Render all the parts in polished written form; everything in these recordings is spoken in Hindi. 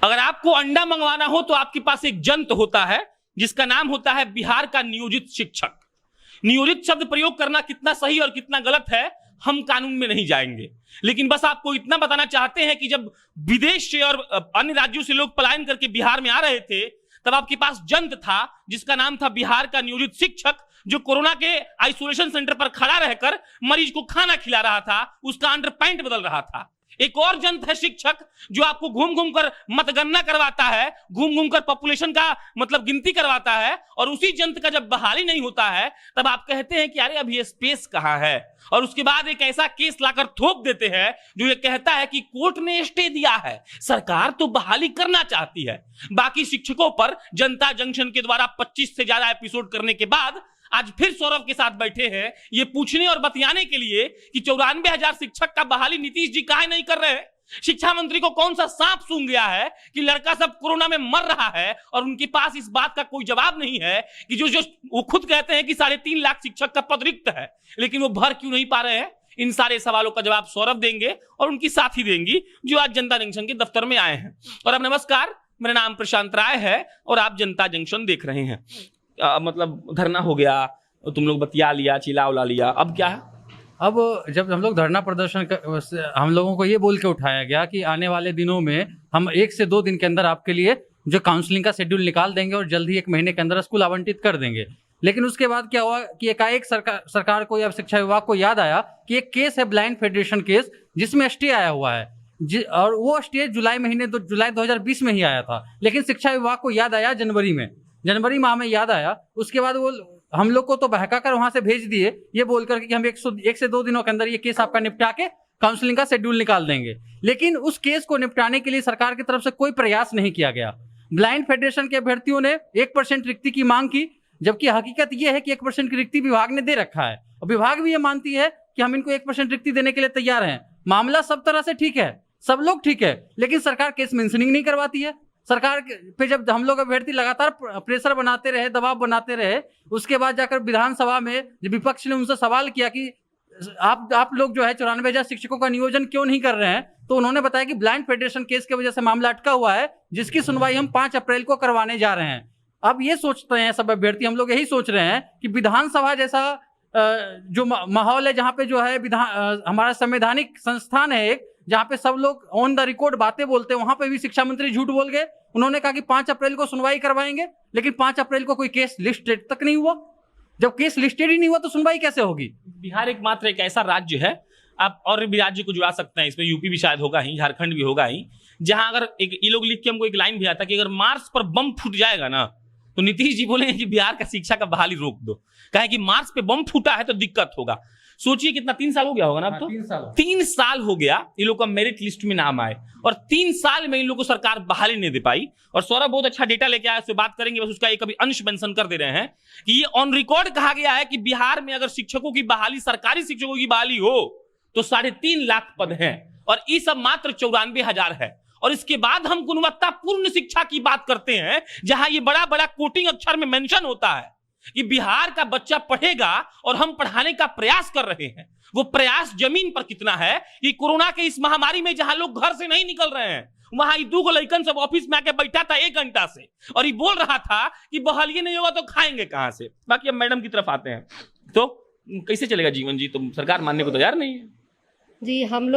अगर आपको अंडा मंगवाना हो तो आपके पास एक जंत्र होता है जिसका नाम होता है बिहार का नियोजित शिक्षक। नियोजित शब्द प्रयोग करना कितना सही और कितना गलत है हम कानून में नहीं जाएंगे, लेकिन बस आपको इतना बताना चाहते हैं कि जब विदेश से और अन्य राज्यों से लोग पलायन करके बिहार में आ रहे थे तब आपके पास जंत्र था जिसका नाम था बिहार का नियोजित शिक्षक, जो कोरोना के आइसोलेशन सेंटर पर खड़ा रहकर मरीज को खाना खिला रहा था, उसका अंडरपैंट बदल रहा था। एक और जंत्र है शिक्षक जो आपको घूम घूम कर मतगणना करवाता है, घूम घूम कर पॉपुलेशन का मतलब गिनती करवाता है, और उसी जंत्र का जब बहाली नहीं होता है तब आप कहते हैं कि अरे अब ये स्पेस कहां है, और उसके बाद एक ऐसा केस लाकर थोप देते हैं जो ये कहता है कि कोर्ट ने स्टे दिया है, सरकार तो बहाली करना चाहती है। बाकी शिक्षकों पर जनता जंक्शन के द्वारा 25 से ज्यादा एपिसोड करने के बाद आज फिर सौरभ के साथ बैठे हैं ये पूछने और बतियाने के लिए कि 94,000 शिक्षक का बहाली नीतीश जी काहे नहीं कर रहे हैं। शिक्षा मंत्री को कौन सा सांप सूंघ गया है कि लड़का सब कोरोना में मर रहा है और उनके पास इस बात का कोई जवाब नहीं है कि जो वो खुद कहते हैं कि 3.5 लाख शिक्षक का पद रिक्त है, लेकिन वो भर क्यों नहीं पा रहे हैं। इन सारे सवालों का जवाब सौरभ देंगे और उनकी साथी देंगी जो आज जनता जंक्शन के दफ्तर में आए हैं। और अब नमस्कार, मेरा नाम प्रशांत राय है और आप जनता जंक्शन देख रहे हैं। मतलब धरना हो गया, तुम लोग बतिया लिया, चिल्ला उला लिया, अब क्या है? अब जब हम लोग धरना प्रदर्शन हम लोगों को ये बोल के उठाया गया कि आने वाले दिनों में हम 1 से 2 दिन के अंदर आपके लिए जो काउंसलिंग का शेड्यूल निकाल देंगे और जल्द ही 1 महीने के अंदर स्कूल आवंटित कर देंगे। लेकिन उसके बाद क्या हुआ कि एकाएक सरकार को या शिक्षा विभाग को याद आया कि एक केस है ब्लाइंड फेडरेशन केस जिसमें स्टे आया हुआ है, और वो स्टे जुलाई 2020 में ही आया था, लेकिन शिक्षा विभाग को याद आया जनवरी माह में याद आया। उसके बाद वो हम लोग को तो बहका कर वहां से भेज दिए ये बोल करके कि हम 1 से 2 दिनों के अंदर ये केस आपका निपटा के काउंसलिंग का शेड्यूल निकाल देंगे। लेकिन उस केस को निपटाने के लिए सरकार की तरफ से कोई प्रयास नहीं किया गया। ब्लाइंड फेडरेशन के अभ्यर्थियों ने 1% रिक्ति की मांग की, जबकि हकीकत यह है कि 1% की रिक्ति विभाग ने दे रखा है और विभाग भी ये मानती है कि हम इनको 1% रिक्ति देने के लिए तैयार हैं। मामला सब तरह से ठीक है, सब लोग ठीक है, लेकिन सरकार केस मेंशनिंग नहीं करवाती है। सरकार पे जब हम लोग अभ्यर्थी लगातार प्रेशर बनाते रहे, दबाव बनाते रहे, उसके बाद जाकर विधानसभा में जब विपक्ष ने उनसे सवाल किया कि आप लोग जो है 94,000 शिक्षकों का नियोजन क्यों नहीं कर रहे हैं, तो उन्होंने बताया कि ब्लाइंड फेडरेशन केस की वजह से मामला अटका हुआ है जिसकी सुनवाई हम 5 अप्रैल को करवाने जा रहे हैं। अब ये सोचते हैं सब अभ्यर्थी, हम लोग यही सोच रहे हैं कि विधानसभा जैसा जो माहौल है जहाँ पे जो है हमारा संवैधानिक संस्थान है एक, जहाँ पे सब लोग ऑन द रिकॉर्ड बातें बोलते हैं, वहां पे भी शिक्षा मंत्री झूठ बोल गए। उन्होंने कहा कि 5 अप्रैल को सुनवाई करवाएंगे, लेकिन 5 अप्रैल को कोई केस लिस्टेड तक नहीं हुआ। जब केस लिस्टेड ही नहीं हुआ तो सुनवाई कैसे होगी? बिहार एकमात्र एक ऐसा राज्य है, आप और भी राज्य को जुड़ा सकते हैं इसमें, यूपी भी शायद होगा ही, झारखंड भी होगा ही, जहां अगर ये लोग लिख के हमको एक लाइन भेजा था कि अगर मार्च पर बम फूट जाएगा ना तो नीतीश जी बोलेंगे कि बिहार का शिक्षा का बहाली रोक दो, कहे कि मार्च पे बम फूटा है तो दिक्कत होगा। सोचिए कितना 3 साल हो गया होगा ना, अब तो 3 साल हो गया ये लोग का मेरिट लिस्ट में नाम आए, और 3 साल में इन लोगों को सरकार बहाली नहीं दे पाई। और सौरभ बहुत अच्छा डेटा लेके आया, उससे बात करेंगे, बस उसका एक अभी अंश मेंशन कर दे रहे हैं कि ये ऑन रिकॉर्ड कहा गया है कि बिहार में अगर शिक्षकों की बहाली, सरकारी शिक्षकों की बहाली हो तो 3.5 लाख पद हैं, और ये सब मात्र 94,000 है। और इसके बाद हम गुणवत्तापूर्ण शिक्षा की बात करते हैं जहां ये बड़ा बड़ा कोटिंग अक्षर में मेंशन होता है कि बिहार का बच्चा पढ़ेगा और हम पढ़ाने का प्रयास कर रहे हैं। वो प्रयास जमीन पर कितना है कि कोरोना के इस महामारी में जहां लोग घर से नहीं निकल रहे हैं, वहां 2 लड़कन सब ऑफिस में आके बैठा था 1 घंटा से, और ये बोल रहा था कि बहाली नहीं होगा तो खाएंगे कहां से। बाकी अब मैडम की तरफ आते हैं, तो कैसे चलेगा जीवन जी? तो सरकार मानने को तैयार नहीं है जी। हम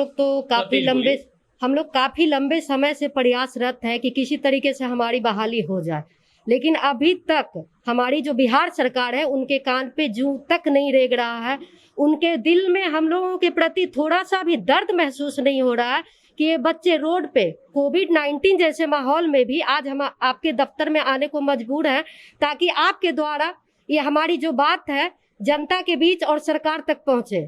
लोग काफी लंबे समय से प्रयासरत हैं कि किसी तरीके से हमारी बहाली हो जाए, लेकिन अभी तक हमारी जो बिहार सरकार है उनके कान पे जूं तक नहीं रेंग रहा है। उनके दिल में हम लोगों के प्रति थोड़ा सा भी दर्द महसूस नहीं हो रहा है कि ये बच्चे रोड पे कोविड-19 जैसे माहौल में भी आज हम आपके दफ्तर में आने को मजबूर हैं, ताकि आपके द्वारा ये हमारी जो बात है जनता के बीच और सरकार तक पहुंचे।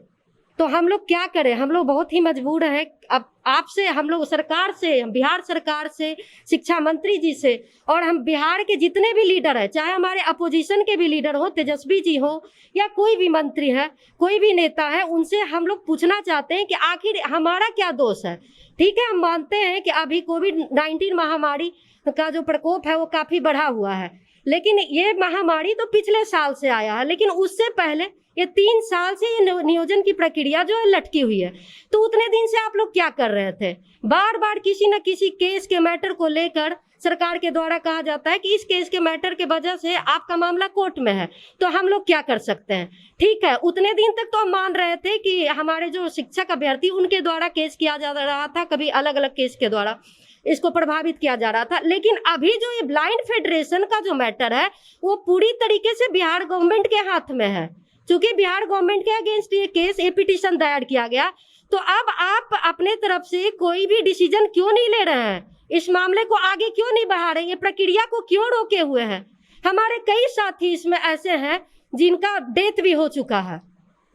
तो हम लोग क्या करें, हम लोग बहुत ही मजबूर हैं। अब आपसे, हम लोग सरकार से, बिहार सरकार से, शिक्षा मंत्री जी से, और हम बिहार के जितने भी लीडर हैं, चाहे हमारे अपोजिशन के भी लीडर हो, तेजस्वी जी हो या कोई भी मंत्री है, कोई भी नेता है, उनसे हम लोग पूछना चाहते हैं कि आखिर हमारा क्या दोष है। ठीक है, हम मानते हैं कि अभी कोविड-19 महामारी का जो प्रकोप है वो काफी बढ़ा हुआ है, लेकिन ये महामारी तो पिछले साल से आया है, लेकिन उससे पहले ये 3 साल से ये नियोजन की प्रक्रिया जो है लटकी हुई है। तो उतने दिन से आप लोग क्या कर रहे थे? बार बार किसी न किसी केस के मैटर को लेकर सरकार के द्वारा कहा जाता है कि इस केस के मैटर के वजह से आपका मामला कोर्ट में है, तो हम लोग क्या कर सकते हैं? ठीक है, उतने दिन तक तो हम मान रहे थे कि हमारे जो शिक्षक अभ्यर्थी उनके द्वारा केस किया जा रहा था, कभी अलग अलग केस के द्वारा इसको प्रभावित किया जा रहा था। लेकिन अभी जो ये ब्लाइंड फेडरेशन का जो मैटर है वो पूरी तरीके से बिहार गवर्नमेंट के हाथ में है। क्योंकि बिहार गवर्नमेंट के अगेंस्ट ये केस, ये पिटीशन दायर किया गया, तो अब आप अपने तरफ से कोई भी डिसीजन क्यों नहीं ले रहे हैं? इस मामले को आगे क्यों नहीं बढ़ा रहे हैं? ये प्रक्रिया को क्यों रोके हुए हैं? हमारे कई साथी इसमें ऐसे हैं जिनका डेथ भी हो चुका है।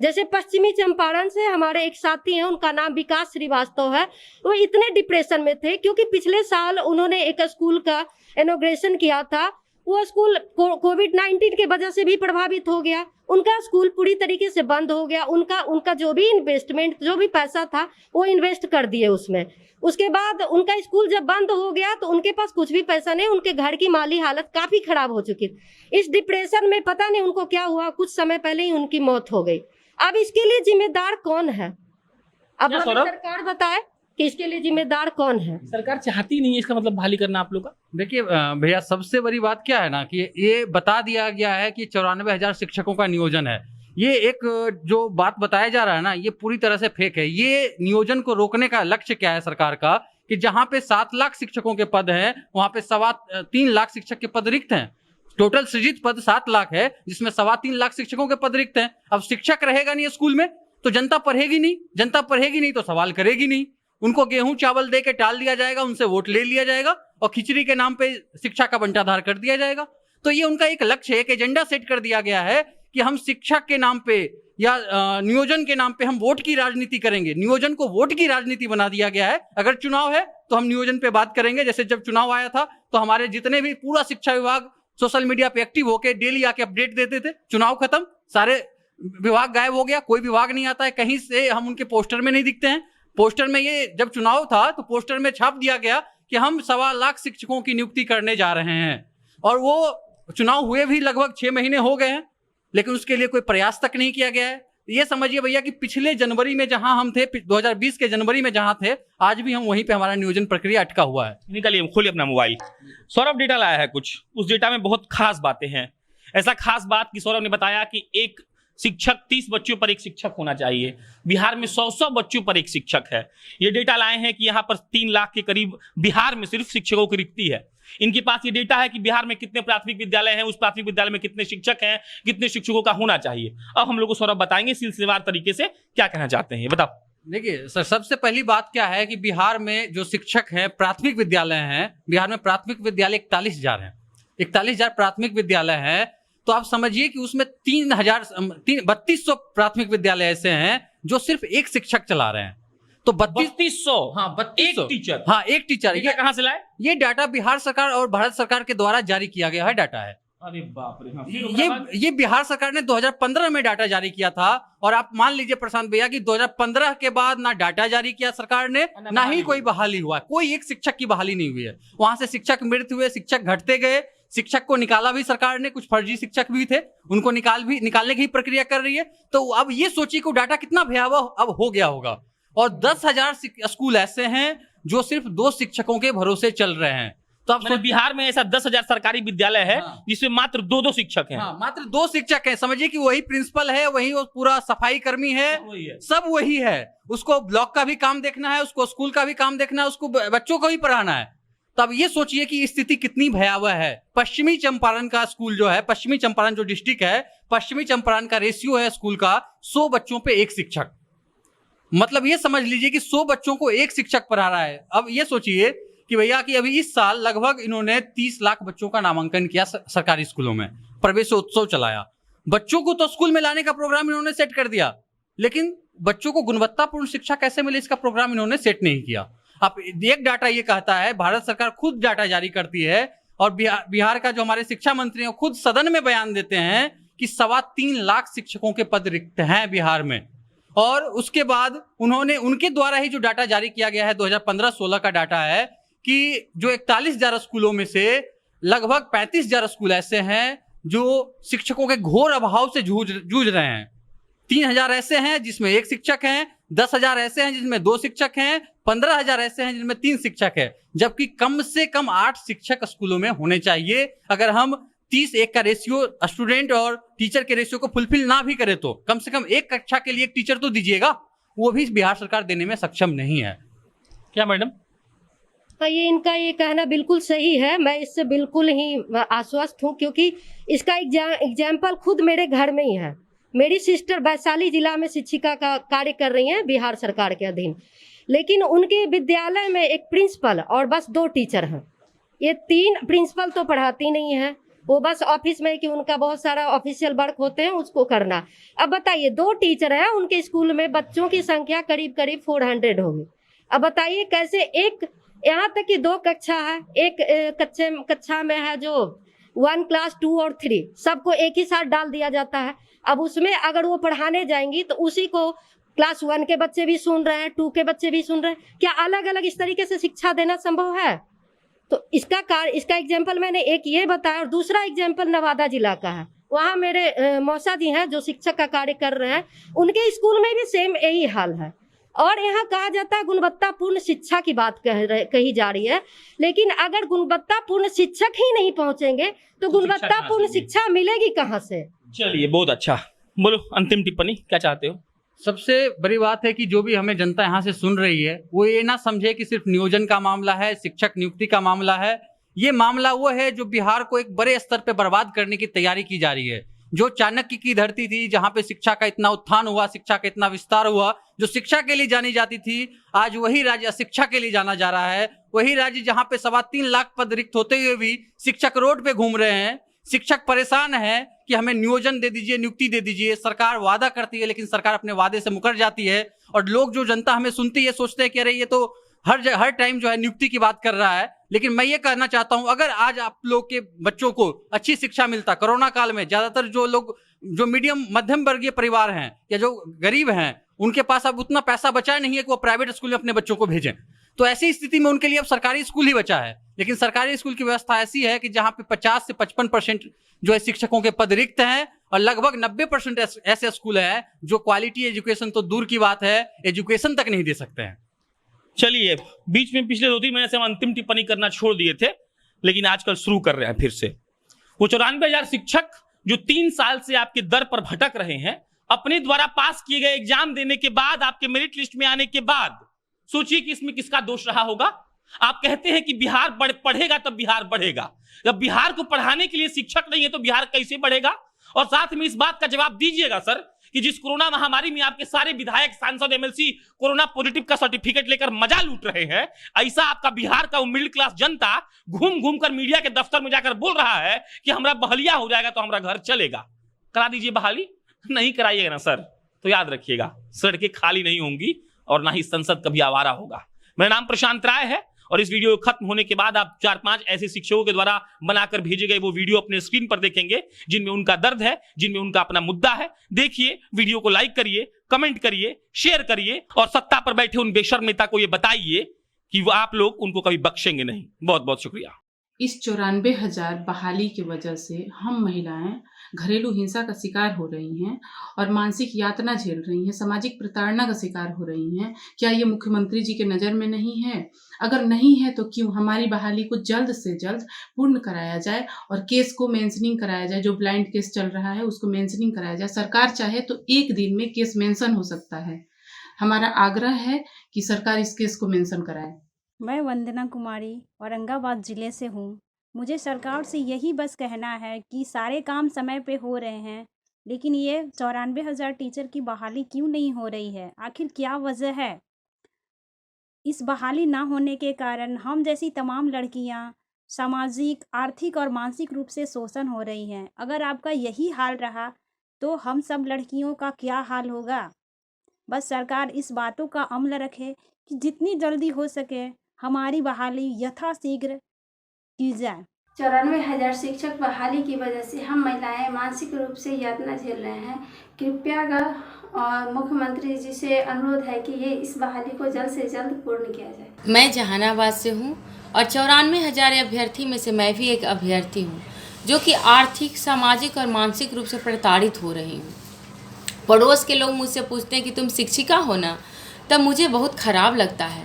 जैसे पश्चिमी चंपारण से हमारे एक साथी हैं, उनका नाम विकास श्रीवास्तव है। वो इतने डिप्रेशन में थे क्योंकि पिछले साल उन्होंने एक स्कूल का इनॉग्रेशन किया था। वो स्कूल कोविड-19 के वजह से भी प्रभावित हो गया, उनका स्कूल पूरी तरीके से बंद हो गया। उनका जो भी इन्वेस्टमेंट, जो भी पैसा था वो इन्वेस्ट कर दिए उसमें। उसके बाद उनका स्कूल जब बंद हो गया तो उनके पास कुछ भी पैसा नहीं, उनके घर की माली हालत काफी खराब हो चुकी थी। इस डिप्रेशन में पता नहीं उनको क्या हुआ, कुछ समय पहले ही उनकी मौत हो गई। अब इसके लिए जिम्मेदार कौन है? अब हमें सरकार बताए कि इसके लिए जिम्मेदार कौन है? सरकार चाहती नहीं है, इसका मतलब बहाली करना आप लोग का। देखिए भैया, सबसे बड़ी बात क्या है ना कि ये बता दिया गया है कि 94,000 शिक्षकों का नियोजन है। ये एक जो बात बताया जा रहा है ना, ये पूरी तरह से फेक है। ये नियोजन को रोकने का लक्ष्य क्या है सरकार का कि जहां पे 7 लाख शिक्षकों के पद हैं वहां पे 3.25 लाख शिक्षक के पद रिक्त हैं। टोटल सृजित पद 7 लाख है, जिसमें 3.25 लाख शिक्षकों के पद रिक्त हैं। अब शिक्षक रहेगा नहीं स्कूल में तो जनता पढ़ेगी नहीं, जनता पढ़ेगी नहीं तो सवाल करेगी नहीं। उनको गेहूं चावल दे के टाल दिया जाएगा, उनसे वोट ले लिया जाएगा और खिचड़ी के नाम पे शिक्षा का बंटाधार कर दिया जाएगा। तो ये उनका एक लक्ष्य है, एक एजेंडा सेट कर दिया गया है कि हम शिक्षा के नाम पे या नियोजन के नाम पे हम वोट की राजनीति करेंगे। नियोजन को वोट की राजनीति बना दिया गया है। अगर चुनाव है तो हम नियोजन पे बात करेंगे। जैसे जब चुनाव आया था तो हमारे जितने भी पूरा शिक्षा विभाग सोशल मीडिया पे एक्टिव होके डेली आके अपडेट देते थे। चुनाव खत्म, सारे विभाग गायब हो गया, कोई विभाग नहीं आता है, कहीं से हम उनके पोस्टर में नहीं दिखते हैं। पोस्टर में ये जब चुनाव था तो पोस्टर में छाप दिया गया कि हम 1.25 लाख शिक्षकों की नियुक्ति करने जा रहे हैं, और वो चुनाव हुए भी लगभग 6 महीने हो गए हैं, लेकिन उसके लिए कोई प्रयास तक नहीं किया गया है। ये समझिए भैया कि पिछले जनवरी में जहां हम थे, 2020 के जनवरी में जहां थे, आज भी हम वहीं पे हमारा नियोजन प्रक्रिया अटका हुआ है। निकालिए, खोलिए अपना मोबाइल। सौरभ डेटा लाया है कुछ, उस डेटा में बहुत खास बातें हैं। ऐसा खास बात कि सौरभ ने बताया कि एक शिक्षक 30 बच्चों पर एक शिक्षक होना चाहिए। बिहार में 100 बच्चों पर एक शिक्षक है। ये डेटा लाए हैं कि यहाँ पर 3 लाख के करीब बिहार में सिर्फ शिक्षकों की रिक्ति है। इनके पास ये डेटा है कि बिहार में कितने प्राथमिक विद्यालय हैं, उस प्राथमिक विद्यालय में कितने शिक्षक हैं, कितने शिक्षकों का होना चाहिए। अब हम लोग को सौरभ बताएंगे सिलसिलेवार तरीके से क्या कहना चाहते हैं, बताओ। देखिए सर, सबसे पहली बात क्या है कि बिहार में जो शिक्षक हैं, प्राथमिक विद्यालय हैं, बिहार में प्राथमिक विद्यालय 41,000 हैं। 41,000 प्राथमिक विद्यालय हैं, तो आप समझिए कि उसमें 3200 प्राथमिक विद्यालय ऐसे हैं जो सिर्फ एक शिक्षक चला रहे हैं। तो 3200, हाँ 3200 एक टीचर, हाँ एक टीचर। ये कहां से लाए? ये डाटा बिहार सरकार और भारत सरकार के द्वारा जारी किया गया है डाटा है। अरे बाप रे। हाँ, ये बिहार सरकार ने 2015 में डाटा जारी किया था, और आप मान लीजिए प्रशांत भैया कि 2015 के बाद ना डाटा जारी किया सरकार ने, ना ही कोई बहाली हुआ, कोई एक शिक्षक की बहाली नहीं हुई है। वहां से शिक्षक मृत्यु हुए, शिक्षक घटते गए, शिक्षक को निकाला भी सरकार ने, कुछ फर्जी शिक्षक भी थे, उनको निकालने की प्रक्रिया कर रही है। तो अब ये सोचिए कि डाटा कितना भयावह अब हो गया होगा। और 10,000 स्कूल ऐसे हैं जो सिर्फ 2 शिक्षकों के भरोसे चल रहे हैं। तो आप बिहार में ऐसा 10,000 सरकारी विद्यालय है, हाँ, जिसमें मात्र 2 शिक्षक हैं। हाँ, मात्र 2 शिक्षक हैं। समझिए कि वही प्रिंसिपल है, वही वो पूरा सफाई कर्मी है, सब वही है। उसको ब्लॉक का भी काम देखना है, उसको स्कूल का भी काम देखना है, उसको बच्चों को भी पढ़ाना है। तो अब ये सोचिए कि स्थिति कितनी भयावह है। पश्चिमी चंपारण का स्कूल जो है, पश्चिमी चंपारण जो डिस्ट्रिक्ट है, पश्चिमी चंपारण का रेशियो है स्कूल का 100 बच्चों पे 1 शिक्षक। मतलब ये समझ लीजिए कि 100 बच्चों को 1 शिक्षक पढ़ा रहा है। अब ये सोचिए कि भैया कि अभी इस साल लगभग इन्होंने 30 लाख बच्चों का नामांकन किया सरकारी स्कूलों में, प्रवेशोत्सव चलाया। बच्चों को तो स्कूल में लाने का प्रोग्राम इन्होंने सेट कर दिया, लेकिन बच्चों को गुणवत्तापूर्ण शिक्षा कैसे मिले इसका प्रोग्राम इन्होंने सेट नहीं किया। अब एक डाटा ये कहता है, भारत सरकार खुद डाटा जारी करती है, और बिहार का जो हमारे शिक्षा मंत्री हैं खुद सदन में बयान देते हैं कि 3.25 लाख शिक्षकों के पद रिक्त हैं बिहार में। और उसके बाद उन्होंने, उनके द्वारा ही जो डाटा जारी किया गया है 2015-16 का डाटा है कि जो 41,000 स्कूलों में से लगभग 35,000 स्कूल ऐसे हैं जो शिक्षकों के घोर अभाव से जूझ रहे हैं। 3,000 ऐसे हैं जिसमें 1 शिक्षक हैं, 10,000 ऐसे हैं जिसमें 2 शिक्षक हैं, 15,000 ऐसे हैं जिनमें 3 शिक्षक है, जबकि कम से कम 8 शिक्षक स्कूलों में होने चाहिए। अगर हम 30:1 का रेशियो स्टूडेंट और टीचर के रेशियो को फुलफिल ना भी करे तो कम से कम एक कक्षा के लिए एक टीचर तो दीजिएगा, वो भी बिहार सरकार देने में सक्षम नहीं है। क्या मैडम? हाँ, ये इनका ये कहना बिल्कुल सही है, मैं इससे बिल्कुल ही आश्वस्त हूँ, क्योंकि इसका एग्जाम्पल खुद मेरे घर में ही है। मेरी सिस्टर वैशाली जिला में शिक्षिका का कार्य कर रही हैं बिहार सरकार के अधीन, लेकिन उनके विद्यालय में एक प्रिंसिपल और बस 2 टीचर हैं। ये 3 प्रिंसिपल तो पढ़ाती नहीं है, वो बस ऑफिस में कि उनका बहुत सारा ऑफिशियल वर्क होते हैं उसको करना। अब बताइए 2 टीचर हैं, उनके स्कूल में बच्चों की संख्या करीब 400 होगी। अब बताइए कैसे एक, यहाँ तक कि 2 कक्षा है, एक कक्षा में है जो 1 क्लास 2 और 3 सबको एक ही साथ डाल दिया जाता है। अब उसमें अगर वो पढ़ाने जाएंगी तो उसी को क्लास 1 के बच्चे भी सुन रहे हैं, 2 के बच्चे भी सुन रहे हैं, क्या अलग अलग इस तरीके से शिक्षा देना संभव है? तो इसका एग्जाम्पल मैंने एक ये बताया, और दूसरा एग्जाम्पल नवादा जिला का है। वहाँ मेरे मौसा जी हैं जो शिक्षक का कार्य कर रहे हैं, उनके स्कूल में भी सेम यही हाल है। और यहाँ कहा जाता है गुणवत्तापूर्ण शिक्षा की बात कही जा रही है, लेकिन अगर गुणवत्तापूर्ण शिक्षक ही नहीं पहुँचेंगे तो गुणवत्तापूर्ण शिक्षा मिलेगी कहाँ से? चलिए, बहुत अच्छा, बोलो अंतिम टिप्पणी क्या चाहते हो? सबसे बड़ी बात है कि जो भी हमें जनता यहाँ से सुन रही है वो ये ना समझे कि सिर्फ नियोजन का मामला है, शिक्षक नियुक्ति का मामला है। ये मामला वो है जो बिहार को एक बड़े स्तर पे बर्बाद करने की तैयारी की जा रही है। जो चाणक्य की धरती थी, जहाँ पे शिक्षा का इतना उत्थान हुआ, शिक्षा का इतना विस्तार हुआ, जो शिक्षा के लिए जानी जाती थी, आज वही राज्य शिक्षा के लिए जाना जा रहा है। वही राज्य जहाँ पे 3.25 लाख पद रिक्त होते हुए भी शिक्षक रोड पे घूम रहे हैं। शिक्षक परेशान है कि हमें नियोजन दे दीजिए, नियुक्ति दे दीजिए। सरकार वादा करती है लेकिन सरकार अपने वादे से मुकर जाती है, और लोग जो जनता हमें सुनती है सोचते हैं कि अरे ये तो हर टाइम जो है नियुक्ति की बात कर रहा है। लेकिन मैं ये कहना चाहता हूं, अगर आज आप लोग के बच्चों को अच्छी शिक्षा मिलता, कोरोना काल में ज्यादातर जो लोग जो मीडियम मध्यम वर्गीय परिवार हैं या जो गरीब हैं, उनके पास अब उतना पैसा बचा नहीं है कि वो प्राइवेट स्कूल में अपने बच्चों को भेजें, तो ऐसी स्थिति में उनके लिए अब सरकारी स्कूल ही बचा है। लेकिन सरकारी स्कूल की व्यवस्था ऐसी है कि जहाँ पे 50 से 55% जो है शिक्षकों के पद रिक्त हैं, और लगभग 90% ऐसे स्कूल है जो क्वालिटी एजुकेशन तो दूर की बात है, एजुकेशन तक नहीं दे सकते हैं। चलिए, बीच में पिछले 2-3 महीने से हम अंतिम टिप्पणी करना छोड़ दिए थे, लेकिन आजकल शुरू कर रहे हैं फिर से। वो 94,000 शिक्षक जो 3 साल से आपके दर पर भटक रहे हैं, अपने द्वारा पास किए गए एग्जाम देने के बाद, आपके मेरिट लिस्ट में आने के बाद, सोचिए कि इसमें किसका दोष रहा होगा। आप कहते हैं कि बिहार पढ़ेगा तब बिहार बढ़ेगा। जब बिहार को पढ़ाने के लिए शिक्षक नहीं है तो बिहार कैसे बढ़ेगा? और साथ में इस बात का जवाब दीजिएगा सर कि जिस कोरोना महामारी में आपके सारे विधायक, सांसद, एमएलसी कोरोना पॉजिटिव का सर्टिफिकेट लेकर मजा लूट रहे हैं, ऐसा आपका बिहार का वो मिडिल क्लास जनता घूम घूम कर मीडिया के दफ्तर में जाकर बोल रहा है कि हमारा बहलिया हो जाएगा तो हमारा घर चलेगा। करा दीजिए बहाली। नहीं कराइएगा ना सर तो याद रखिएगा, सड़कें खाली नहीं होंगी और ना ही संसद कभी आवारा होगा। मेरा नाम प्रशांत राय है, और इस वीडियो खत्म होने के बाद आप 4-5 ऐसे शिक्षकों के द्वारा बनाकर भेजे गए वो वीडियो अपने स्क्रीन पर देखेंगे जिनमें उनका दर्द है, जिनमें उनका अपना मुद्दा है। देखिए, वीडियो को लाइक करिए, कमेंट करिए, शेयर करिए, और सत्ता पर बैठे उन बेशर्म नेता को ये बताइए कि वो आप लोग उनको कभी बख्शेंगे नहीं। बहुत बहुत शुक्रिया। इस 94,000 बहाली की वजह से हम महिलाएं घरेलू हिंसा का शिकार हो रही हैं और मानसिक यातना झेल रही हैं, सामाजिक प्रताड़ना का शिकार हो रही हैं। क्या ये मुख्यमंत्री जी के नज़र में नहीं है? अगर नहीं है तो क्यों? हमारी बहाली को जल्द से जल्द पूर्ण कराया जाए और केस को मेंशनिंग कराया जाए। जो ब्लाइंड केस चल रहा है उसको मेंशनिंग कराया जाए। सरकार चाहे तो 1 दिन में केस मेंशन हो सकता है। हमारा आग्रह है कि सरकार इस केस को मेंशन कराए। मैं वंदना कुमारी औरंगाबाद ज़िले से हूँ। मुझे सरकार से यही बस कहना है कि सारे काम समय पे हो रहे हैं, लेकिन ये 94,000 टीचर की बहाली क्यों नहीं हो रही है? आखिर क्या वजह है? इस बहाली ना होने के कारण हम जैसी तमाम लड़कियाँ सामाजिक, आर्थिक और मानसिक रूप से शोषण हो रही हैं। अगर आपका यही हाल रहा तो हम सब लड़कियों का क्या हाल होगा? बस सरकार इस बातों का अमल रखे कि जितनी जल्दी हो सके हमारी बहाली यथाशीघ्र की जाए। 94,000 शिक्षक बहाली की वजह से हम महिलाएं मानसिक रूप से यातना झेल रहे हैं। कृपया मुख्यमंत्री जी से अनुरोध है कि ये इस बहाली को जल्द से जल्द पूर्ण किया जाए। मैं जहानाबाद से हूँ और 94,000 अभ्यर्थी में से मैं भी एक अभ्यर्थी हूँ जो कि आर्थिक, सामाजिक और मानसिक रूप से प्रताड़ित हो रही हूँ। पड़ोस के लोग मुझसे पूछते हैं कि तुम शिक्षिका हो ना, तब मुझे बहुत ख़राब लगता है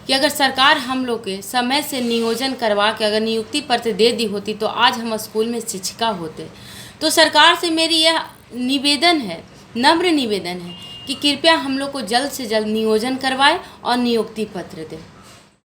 कि अगर सरकार हम लोग के समय से नियोजन करवा के अगर नियुक्ति पत्र दे दी होती तो आज हम स्कूल में शिक्षिका होते। तो सरकार से मेरी यह निवेदन है, नम्र निवेदन है कि कृपया हम लोग को जल्द से जल्द नियोजन करवाएं और नियुक्ति पत्र दें।